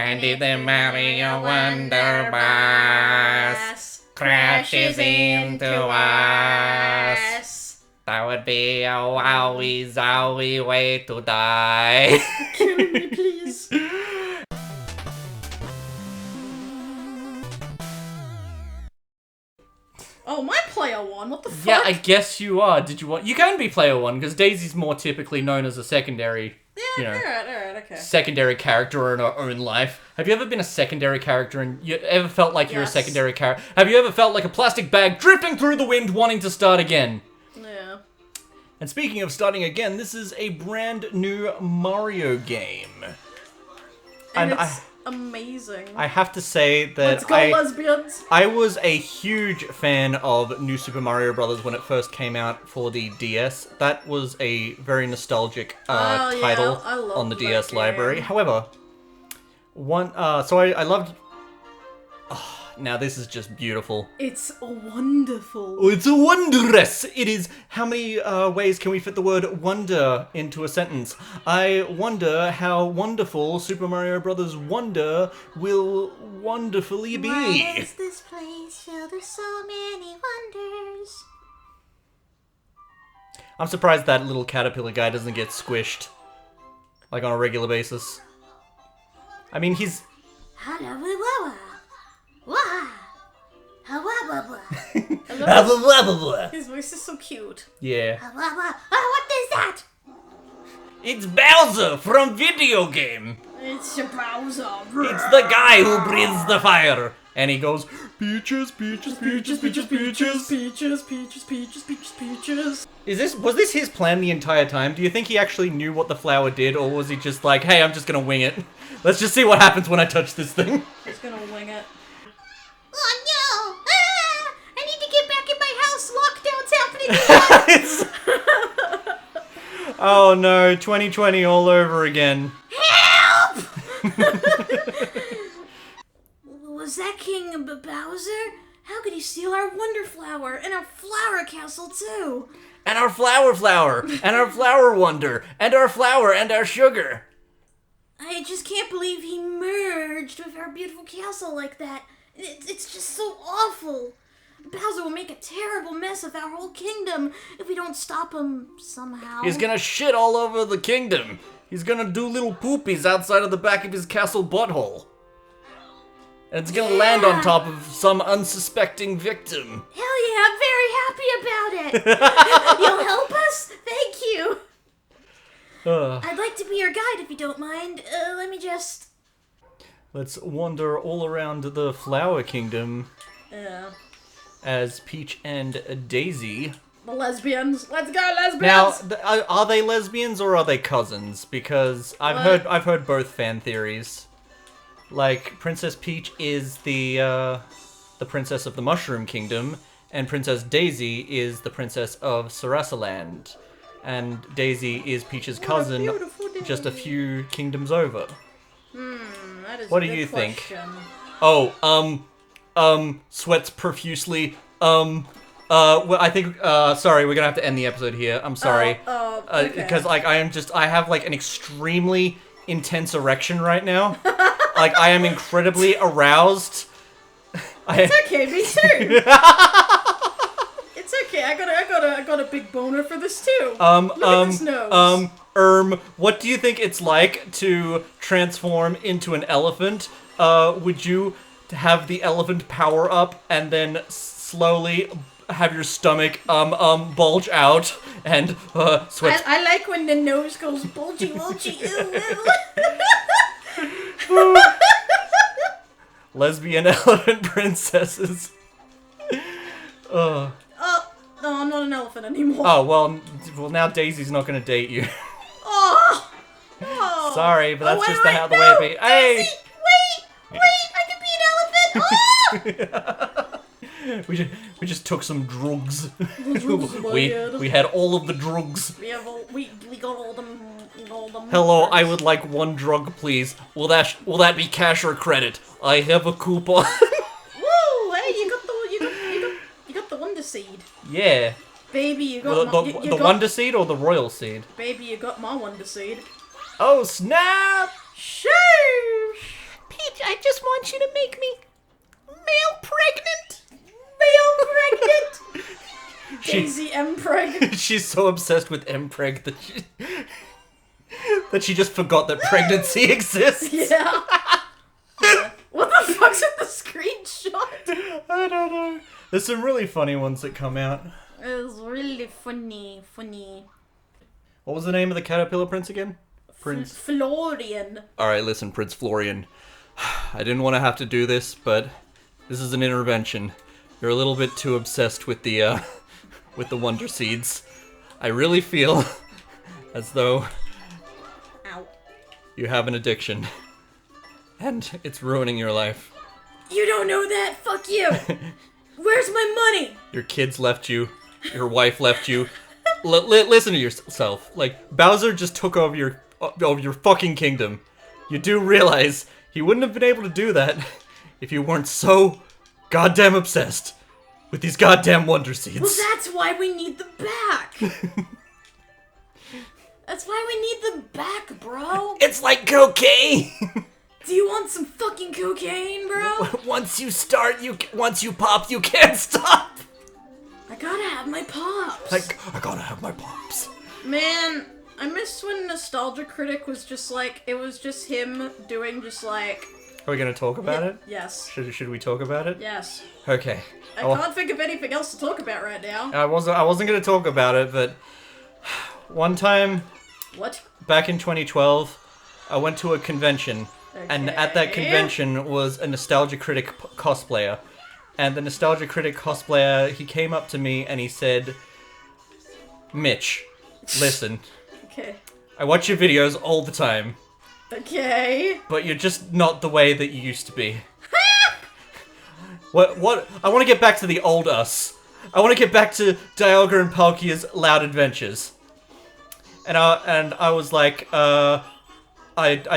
And if the Mario Wonder Bus crashes into us, that would be a wowie zowie way to die. Kill me, please. Oh, my player one. What the fuck? Yeah, I guess you are. You can be player one because Daisy's more typically known as a secondary. Yeah, alright, okay. Secondary character in her own life. Have you ever been a secondary character and you ever felt like you're a secondary character? Have you ever felt like a plastic bag drifting through the wind wanting to start again? Yeah. And speaking of starting again, this is a brand new Mario game. And it's amazing. I have to say that Let's go, lesbians! I was a huge fan of New Super Mario Bros. When it first came out for the DS. That was a very nostalgic title on the DS library. However, I loved... Oh, now this is just beautiful. It's wonderful. It's wondrous! It is... How many ways can we fit the word wonder into a sentence? I wonder how wonderful Super Mario Bros. Wonder will wonderfully be. Why is this place filled with so many wonders? I'm surprised that little caterpillar guy doesn't get squished. Like on a regular basis. I mean, he's... His voice is so cute. Yeah. What is that? It's Bowser from video game. It's your Bowser. It's the guy who breathes the fire. And he goes, peaches, peaches, peaches, peaches, peaches. Peaches, peaches, peaches, peaches, peaches. Was this his plan the entire time? Do you think he actually knew what the flower did, or was he just like, hey, I'm just gonna wing it. Let's just see what happens when I touch this thing. He's gonna wing it. Oh no! Ah, I need to get back in my house. Lockdown's happening again. Oh no, 2020 all over again. Help! Was that King Bowser? How could he steal our Wonder Flower and our Flower Castle too? And our flower, and our flower wonder, and our flour, and our sugar. I just can't believe he merged with our beautiful castle like that. It's just so awful. Bowser will make a terrible mess of our whole kingdom if we don't stop him somehow. He's gonna shit all over the kingdom. He's gonna do little poopies outside of the back of his castle butthole. And it's gonna land on top of some unsuspecting victim. Hell yeah, I'm very happy about it. You'll help us? Thank you. I'd like to be your guide if you don't mind. Let me just... Let's wander all around the Flower Kingdom. Yeah. As Peach and Daisy. The lesbians. Let's go, lesbians! Now, are they lesbians or are they cousins? Because I've heard both fan theories. Like, Princess Peach is the princess of the Mushroom Kingdom, and Princess Daisy is the princess of Sarasaland. And Daisy is Peach's cousin, just a few kingdoms over. That is What a do good you think? question. Oh, sweats profusely. Well, I think, sorry, we're gonna have to end the episode here. I'm sorry. Okay. Because, like, I have, like, an extremely intense erection right now. Like, I am incredibly aroused. It's okay, me too. It's okay. I got a big boner for this too. Look at this nose. What do you think it's like to transform into an elephant? Would you have the elephant power up and then slowly have your stomach bulge out and sweat? I like when the nose goes bulgy bulgy. Lesbian elephant princesses. No, I'm not an elephant anymore. Oh, well, now Daisy's not gonna date you. Oh. Sorry, but that's just how the way it be. Hey! Wait, I can be an elephant. Oh! We just took some drugs. Drugs, we had all of the drugs. We got all them. Hello, I would like one drug, please. Will that be cash or credit? I have a coupon. Woo! Hey, you got the Wonder Seed. Yeah. Baby, you got the Wonder Seed or the Royal Seed? Baby, you got my Wonder Seed. Oh snap! Sheesh! Mpreg. She's so obsessed with Mpreg that she just forgot that pregnancy exists. Yeah. What the fuck's with the screenshot? I don't know. There's some really funny ones that come out. It was really funny. What was the name of the caterpillar prince again? Prince Florian. Alright, listen, Prince Florian. I didn't want to have to do this, but this is an intervention. You're a little bit too obsessed with the Wonder Seeds. I really feel as though Ow. you have an addiction. And it's ruining your life. You don't know that? Fuck you. Where's my money? Your kids left you. Your wife left you. Listen to yourself. Like, Bowser just took over your fucking kingdom. You do realize he wouldn't have been able to do that if you weren't so goddamn obsessed with these goddamn Wonder Seeds. Well, that's why we need the back. That's why we need the back, bro. It's like cocaine! Do you want some fucking cocaine, bro? Once you pop, you can't stop! I gotta have my pops. I gotta have my pops. Man, I miss when Nostalgia Critic was just like, it was just him doing just like... Are we gonna talk about it? Yes. Should we talk about it? Yes. Okay. I can't think of anything else to talk about right now. I wasn't gonna talk about it, but one time What? back in 2012, I went to a convention, and at that convention was a Nostalgia Critic cosplayer. And the Nostalgia Critic cosplayer, he came up to me and he said, Mitch, listen, Okay. I watch your videos all the time, Okay. but you're just not the way that you used to be. What? I want to get back to the old us. I want to get back to Dialga and Palkia's Loud Adventures. And I was like, I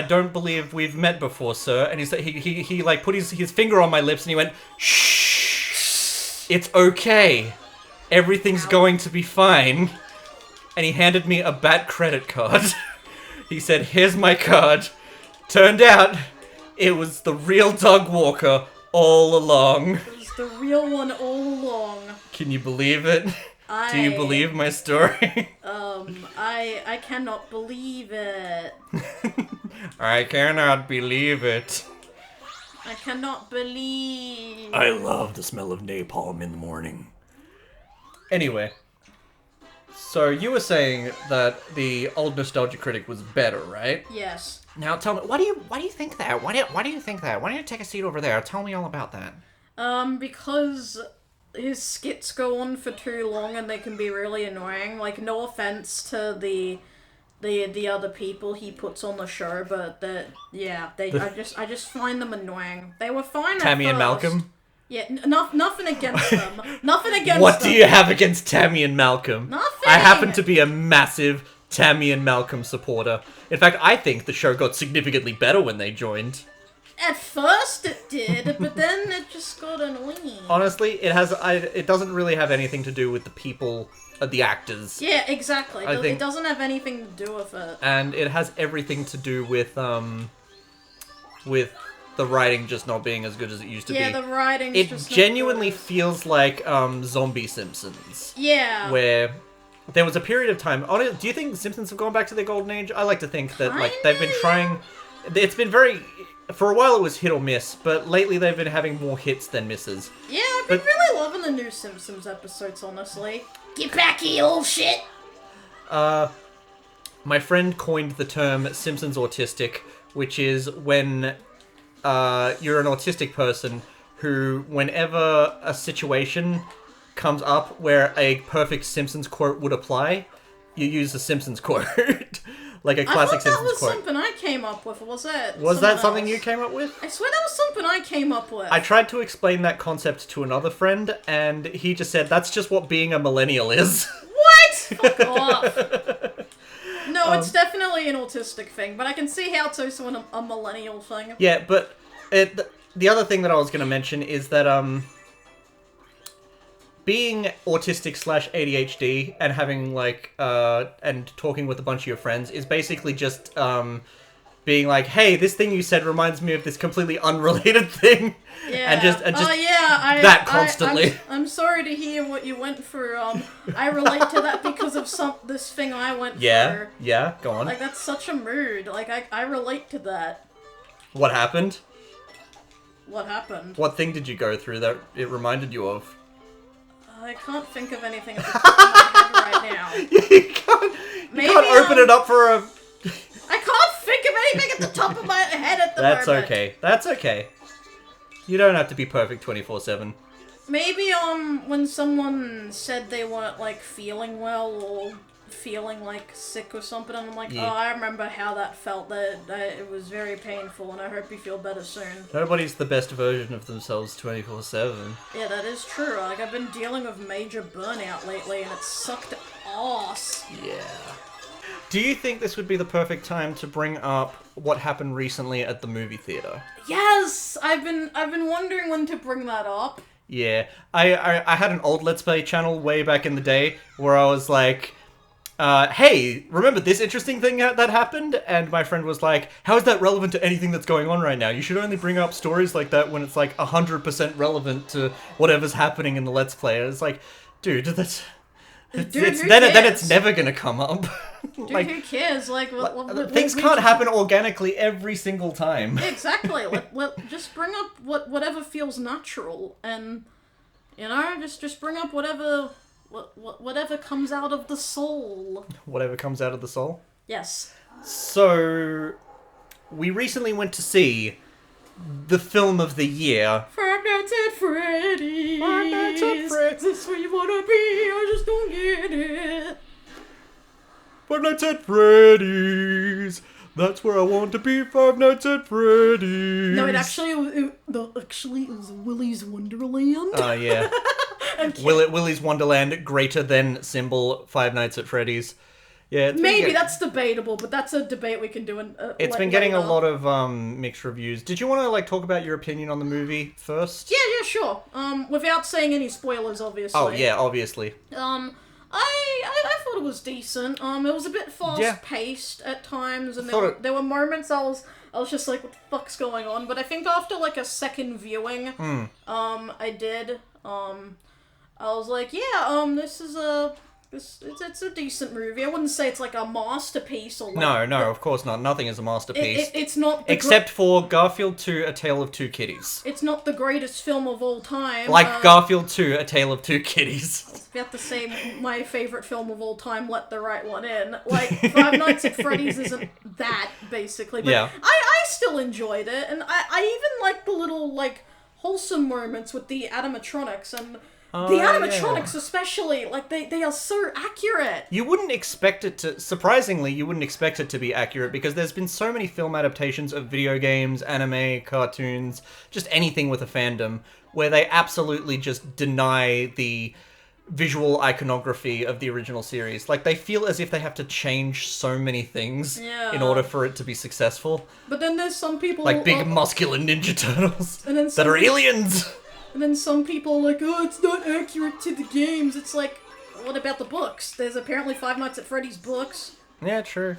don't believe we've met before, sir. And he like put his finger on my lips and he went, shh, it's okay. Everything's going to be fine. And he handed me a Bat credit card. He said, here's my card. Turned out, it was the real Doug Walker all along. It was the real one all along. Can you believe it? Do you believe my story? I cannot believe it. I cannot believe it. I cannot believe... I love the smell of napalm in the morning. Anyway. So you were saying that the old Nostalgia Critic was better, right? Yes. Now tell me, why do you think that? Why do you think that? Why don't you take a seat over there? Tell me all about that. Because his skits go on for too long and they can be really annoying. Like, no offense to the other people he puts on the show, but I just find them annoying. They were fine at Tammy and first. Malcolm? Yeah, nothing against them. Nothing against them. What do you have against Tammy and Malcolm? Nothing. I happen to be a massive Tammy and Malcolm supporter. In fact, I think the show got significantly better when they joined. At first it did, but then it just got annoying. Honestly, it doesn't really have anything to do with the people, the actors. Yeah, exactly. I think, it doesn't have anything to do with it. And it has everything to do with the writing just not being as good as it used to be. Yeah, the writing's it just genuinely not good. feels like Zombie Simpsons. Yeah. Where there was a period of time. Do you think Simpsons have gone back to their golden age? I like to think that they've been trying. It's been very. For a while it was hit or miss, but lately they've been having more hits than misses. Yeah, I've been really loving the new Simpsons episodes, honestly. Get back here, you old shit! My friend coined the term Simpsons autistic, which is when you're an autistic person who, whenever a situation comes up where a perfect Simpsons quote would apply, you use the Simpsons quote. Like a classic Simpsons quote. I thought that was something I came up with, was it? Was that something you came up with? I swear that was something I came up with. I tried to explain that concept to another friend, and he just said, that's just what being a millennial is. What? Fuck off. No, it's definitely an autistic thing, but I can see how it's also a millennial thing. Yeah, but the other thing that I was going to mention is that being autistic / ADHD and having and talking with a bunch of your friends is basically just being like, "Hey, this thing you said reminds me of this completely unrelated thing," Yeah. and just yeah, that constantly. I'm sorry to hear what you went through. I relate to that because of this thing I went through. Yeah, go on. Like, that's such a mood. Like, I relate to that. What happened? What happened? What thing did you go through that it reminded you of? I can't think of anything at the top of my head right now. You can't open it up for a... I can't think of anything at the top of my head at the moment. That's okay. That's okay. You don't have to be perfect 24/7. Maybe, when someone said they weren't, like, feeling well or feeling, like, sick or something, and I'm like, Yeah. oh, I remember how that felt. That it was very painful, and I hope you feel better soon. Nobody's the best version of themselves 24/7. Yeah, that is true. Like, I've been dealing with major burnout lately, and it sucked ass. Yeah. Do you think this would be the perfect time to bring up what happened recently at the movie theater? Yes! I've been wondering when to bring that up. Yeah. I had an old Let's Play channel way back in the day where I was like, hey, remember this interesting thing that happened? And my friend was like, how is that relevant to anything that's going on right now? You should only bring up stories like that when it's like 100% relevant to whatever's happening in the Let's Play. And it's like, dude, that's... Then it's never gonna come up. Dude, like, who cares? Like, things can't happen organically every single time. Exactly. let just bring up whatever feels natural, and just bring up whatever comes out of the soul. Whatever comes out of the soul. Yes. So, we recently went to see the film of the year. Five Nights at Freddy's. Five Nights at Freddy's. Is this where you wanna be? I just don't get it. Five Nights at Freddy's. That's where I want to be. Five Nights at Freddy's. No, it was Willy's Wonderland. Oh, yeah. Willy's Wonderland, greater than symbol Five Nights at Freddy's. Yeah, Maybe that's debatable, but that's a debate we can do. It's been getting a lot of mixed reviews. Did you want to talk about your opinion on the movie first? Yeah, sure. Without saying any spoilers, obviously. Oh yeah, obviously. I thought it was decent. It was a bit fast-paced at times, and there were moments I was just like, what the fuck's going on? But I think after like a second viewing, I did. I was like, yeah, this is it's a decent movie. I wouldn't say it's like a masterpiece or like... No, of course not. Nothing is a masterpiece. It's not... Except for Garfield 2, A Tale of Two Kitties. It's not the greatest film of all time. Like Garfield 2, A Tale of Two Kitties. I was about to say my favourite film of all time, Let the Right One In. Like, Five Nights at Freddy's isn't that, basically. But yeah. I still enjoyed it, and I even liked the little, like, wholesome moments with the animatronics, and... the animatronics especially, like, they are so accurate. You wouldn't expect it to... Surprisingly, you wouldn't expect it to be accurate because there's been so many film adaptations of video games, anime, cartoons, just anything with a fandom, where they absolutely just deny the visual iconography of the original series. Like, they feel as if they have to change so many things in order for it to be successful. But then there's some people... Like big muscular Ninja Turtles that are aliens! And then some people are like, oh, it's not accurate to the games. It's like, what about the books? There's apparently Five Nights at Freddy's books. Yeah, true.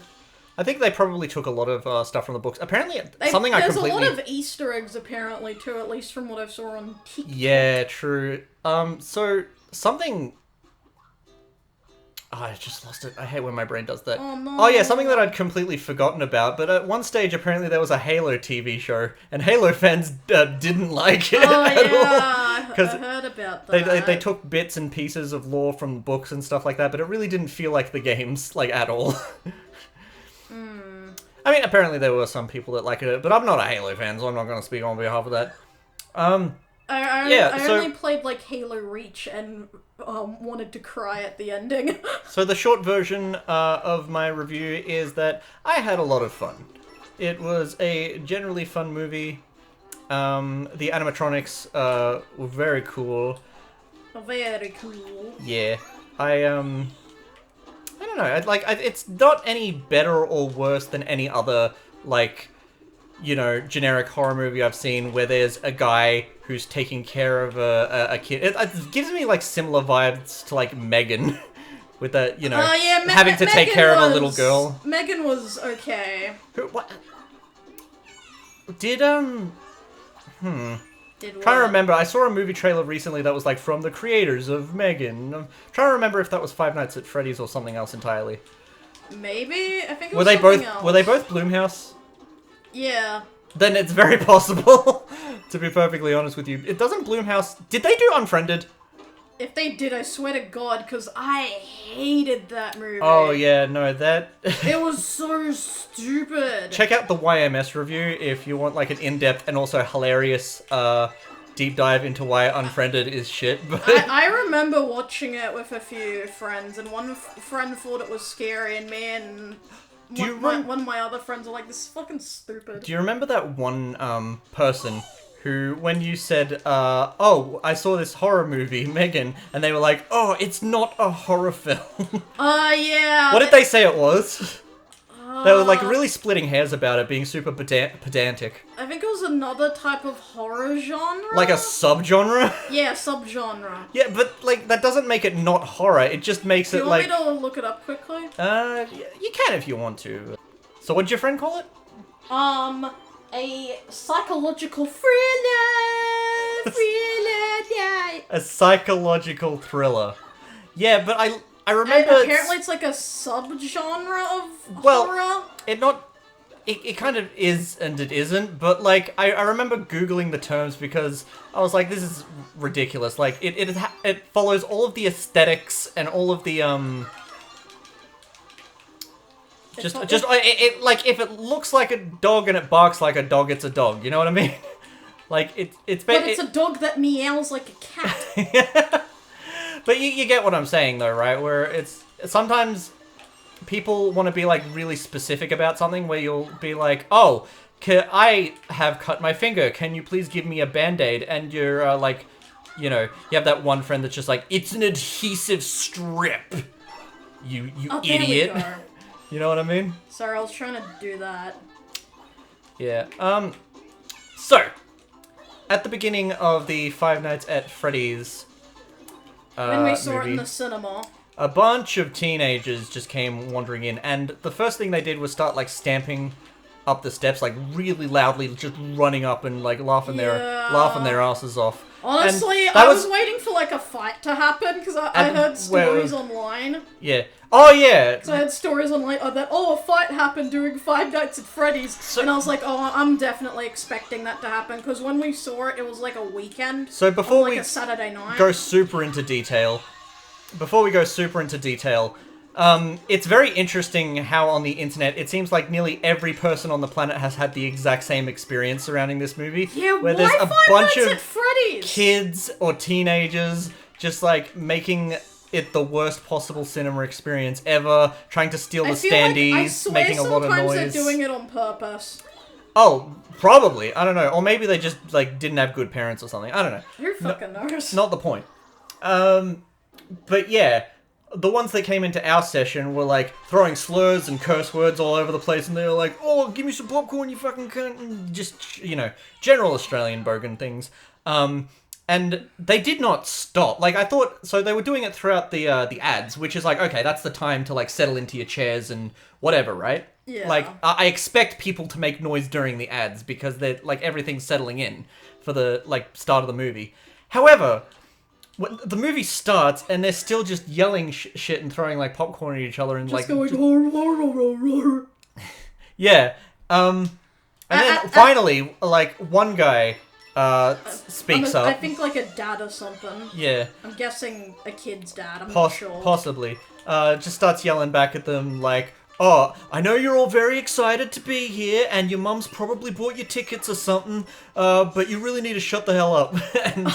I think they probably took a lot of stuff from the books. Apparently, There's a lot of Easter eggs, apparently, too, at least from what I saw on TikTok. Yeah, true. So, something... Oh, I just lost it. I hate when my brain does that. Oh, no. Oh, yeah, something that I'd completely forgotten about. But at one stage, apparently, there was a Halo TV show. And Halo fans didn't like it at all. I heard about that. They took bits and pieces of lore from books and stuff like that. But it really didn't feel like the games, like, at all. I mean, apparently there were some people that liked it. But I'm not a Halo fan, so I'm not going to speak on behalf of that. I only played, like, Halo Reach and wanted to cry at the ending. So the short version of my review is that I had a lot of fun. It was a generally fun movie. The animatronics were very cool. Very cool. Yeah. I don't know. It's not any better or worse than any other, like... generic horror movie I've seen where there's a guy who's taking care of a kid. It gives me, like, similar vibes to, like, Megan. With that, having to take care of a little girl. Megan was okay. Did Did trying to what? remember. I saw a movie trailer recently that was like from the creators of Megan. I'm trying to remember if that was Five Nights at Freddy's or something else entirely. Maybe? I think it Were was they something both? else. Were they both Bloomhouse? Yeah. Then it's very possible. To be perfectly honest with you, it doesn't Bloomhouse. Did they do Unfriended? If they did, I swear to God, because I hated that movie. Oh yeah, no that. It was so stupid. Check out the YMS review if you want like an in-depth and also hilarious deep dive into why Unfriended is shit. But I remember watching it with a few friends, and one friend thought it was scary, and me and one of my other friends were like, "This is fucking stupid." do you remember that one person who, when you said, "Oh, I saw this horror movie, Megan," and they were like, "Oh, it's not a horror film." Yeah. What did they say it was? They were like really splitting hairs about it being super pedantic. I think it was another type of horror genre. Like a subgenre? Yeah, subgenre. Yeah, but like that doesn't make it not horror. It just makes Do you it want like me to look it up quickly? you can if you want to. So what'd your friend call it? A psychological thriller. Yeah. A psychological thriller. Yeah, but I And remember apparently it's like a subgenre of Well, horror. it kind of is and it isn't, but like I remember googling the terms because I was like, this is ridiculous. Like it follows all of the aesthetics and all of the like if it looks like a dog and it barks like a dog, it's a dog. You know what I mean? Like it's But it's a dog that meows like a cat. But you get what I'm saying though, right? Where it's sometimes people want to be like really specific about something where you'll be like, oh, I have cut my finger. Can you please give me a band-aid? And you're like, you know, you have that one friend that's just like, it's an adhesive strip. You Oh, there we idiot. go. You know what I mean? Sorry, I was trying to do that. Yeah. So, at the beginning of the Five Nights at Freddy's When we saw movie, it in the cinema. a bunch of teenagers just came wandering in, and the first thing they did was start like stamping up the steps, like really loudly, just running up and like laughing their asses off. Honestly, And that I was waiting for like a fight to happen because I And heard stories online. Yeah. Oh yeah. So I had stories online that a fight happened during Five Nights at Freddy's, and I was like, oh, I'm definitely expecting that to happen because when we saw it, it was like a weekend. So before on, like we a Saturday night. go super into detail, it's very interesting how on the internet it seems like nearly every person on the planet has had the exact same experience surrounding this movie. Yeah, where why there's a Five bunch Nights of at Freddy's? kids or teenagers just like making it the worst possible cinema experience ever, trying to steal the I feel like, I standees, swear making a lot of sometimes noise. they're doing it on purpose. Oh, probably. I don't know. Or maybe they just like didn't have good parents or something. I don't know. Who fucking knows? Not the point. But yeah, the ones that came into our session were like throwing slurs and curse words all over the place, and they were like, "Oh, give me some popcorn, you fucking cunt!" And just, you know, general Australian bogan things. And they did not stop. Like I thought, so they were doing it throughout the ads, which is like, okay, that's the time to like settle into your chairs and whatever, right? Yeah. Like I expect people to make noise during the ads because they're like everything's settling in for the like start of the movie. However, when the movie starts and they're still just yelling shit and throwing like popcorn at each other and Just like going, yeah. And then finally, like one guy speaks up. I think like a dad or something. Yeah. I'm guessing a kid's dad. I'm not sure. Possibly. Just starts yelling back at them like, "Oh, I know you're all very excited to be here, and your mum's probably bought your tickets or something, but you really need to shut the hell up." And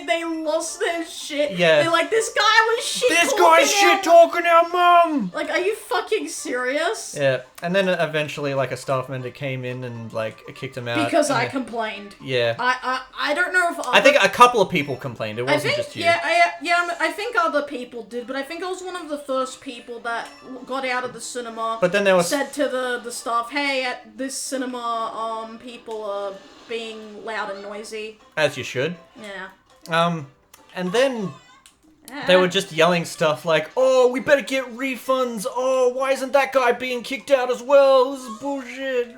they lost their shit. Yeah. They're like, this guy was shit. this guy's shit talking our mum! Like, are you fucking serious? Yeah, and then eventually, like, a staff member came in and, like, kicked him out. Because and I complained. Yeah. I don't know if I think a couple of people complained, it wasn't I think, just you. I think other people did, but I think I was one of the first people that got out of the cinema. But then there was... said to the staff, hey, at this cinema, people are being loud and noisy. As you should. Yeah. And then they were just yelling stuff like, "Oh, we better get refunds. Oh, why isn't that guy being kicked out as well? This is bullshit.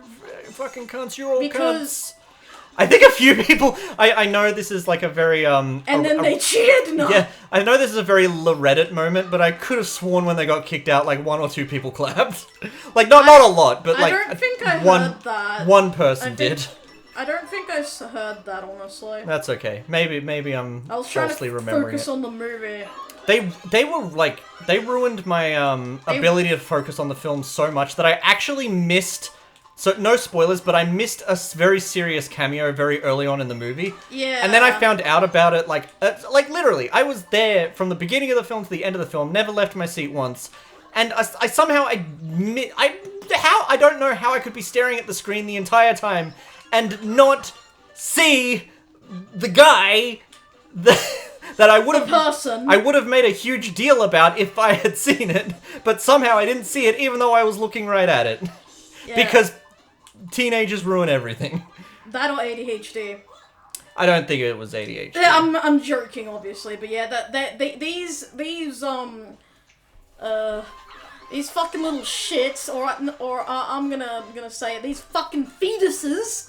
fucking cunts, you're all Because- cunts. I think a few people, I know this is like a very, And then they cheered, no. Yeah, I know this is a very Reddit moment, but I could have sworn when they got kicked out, like 1 or 2 people clapped. Like, not a lot, but like... I don't think I one, heard that. One person did. I don't think I heard that, honestly. That's okay. Maybe I'm I was trying falsely to remembering focus it. on the movie. They were like, they ruined my ability to focus on the film so much that I actually missed... So, no spoilers, but I missed a very serious cameo very early on in the movie. Yeah. And then I found out about it, like literally, I was there from the beginning of the film to the end of the film, never left my seat once. And I somehow, I don't know how I could be staring at the screen the entire time and not see the guy that I would have... person. I would have made a huge deal about if I had seen it, but somehow I didn't see it even though I was looking right at it. Yeah. Because teenagers ruin everything. That or ADHD. I don't think it was ADHD. Yeah, I'm joking, obviously, but yeah, these fucking little shits, or I'm gonna say it, these fucking fetuses,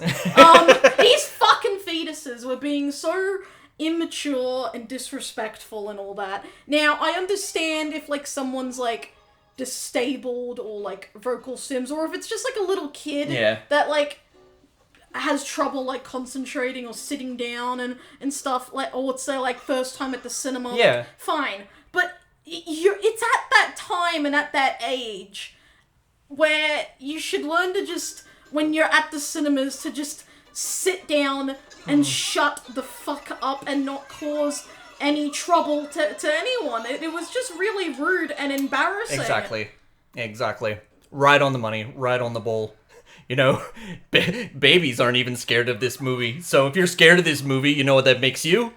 these fucking fetuses were being so immature and disrespectful and all that. Now, I understand if, like, someone's, like, disabled or, like, vocal sims, or if it's just, like, a little kid that, like, has trouble, like, concentrating or sitting down and stuff, like, or it's their, like, first time at the cinema, like, fine. But it's at that time and at that age where you should learn to just, when you're at the cinemas, to just sit down and shut the fuck up and not cause any trouble to anyone. It was just really rude and embarrassing. Exactly. Right on the money, right on the ball. You know, babies aren't even scared of this movie. So if you're scared of this movie, you know what that makes you?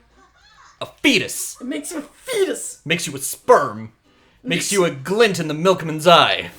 A fetus. It makes you a fetus. Makes you a sperm. Makes you a glint in the milkman's eye.